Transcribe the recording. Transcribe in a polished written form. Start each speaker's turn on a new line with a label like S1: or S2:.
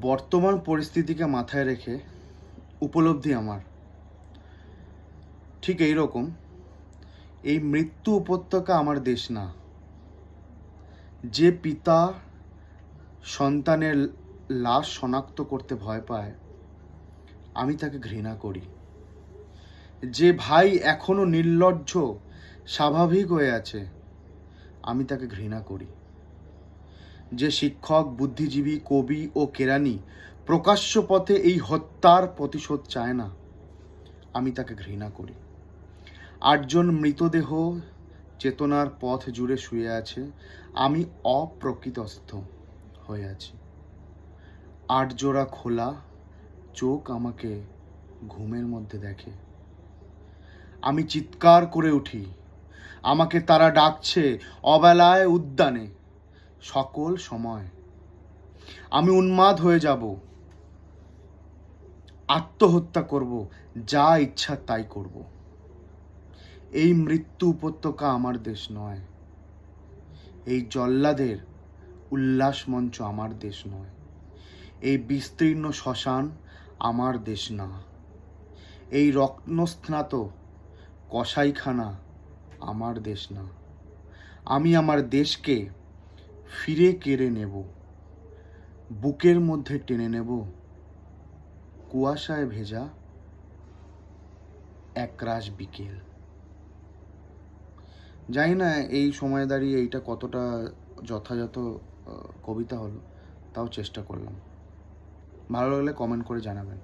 S1: বর্তমান পরিস্থিতিকে মাথায় রেখে উপলব্ধি আমার ঠিক এই রকম, এই মৃত্যু উপত্যকা আমার দেশ না। যে পিতা সন্তানের লাশ শনাক্ত করতে ভয় পায়, আমি তাকে ঘৃণা করি। যে ভাই এখনো নির্লজ্জ স্বাভাবিক হয়ে আছে, আমি তাকে ঘৃণা করি। যে শিক্ষক, বুদ্ধিজীবী, কবি ও কেরানি প্রকাশ্য পথে এই হত্যার প্রতিশোধ চায় না, আমি তাকে ঘৃণা করি। 8 জন মৃতদেহ চেতনার পথ জুড়ে শুয়ে আছে, আমি অপ্রকৃতস্থ হয়ে আছি। 8 জোড়া খোলা চোখ আমাকে ঘুমের মধ্যে দেখে। আমি চিৎকার করে উঠি, আমাকে তারা ডাকছে অবেলায় উদ্যানে, সকল সময়। আমি উন্মাদ হয়ে যাব, আত্মহত্যা করব, যা ইচ্ছা তাই করব। এই মৃত্যু উপত্যকা আমার দেশ নয়। এই জল্লাদের উল্লাস মঞ্চ আমার দেশ নয়। এই বিস্তীর্ণ শ্মশান আমার দেশ না। এই রত্নস্নাত কসাইখানা আমার দেশ না। আমি আমার দেশকে ফিরে কেড়ে নেব, বুকের মধ্যে টেনে নেব কুয়াশায় ভেজা একরাশ বিকেল। জানি না এই সময় দাঁড়িয়ে এইটা কতটা যথাযথ কবিতা হলো, তাও চেষ্টা করলাম। ভালো লাগলে কমেন্ট করে জানাবেন।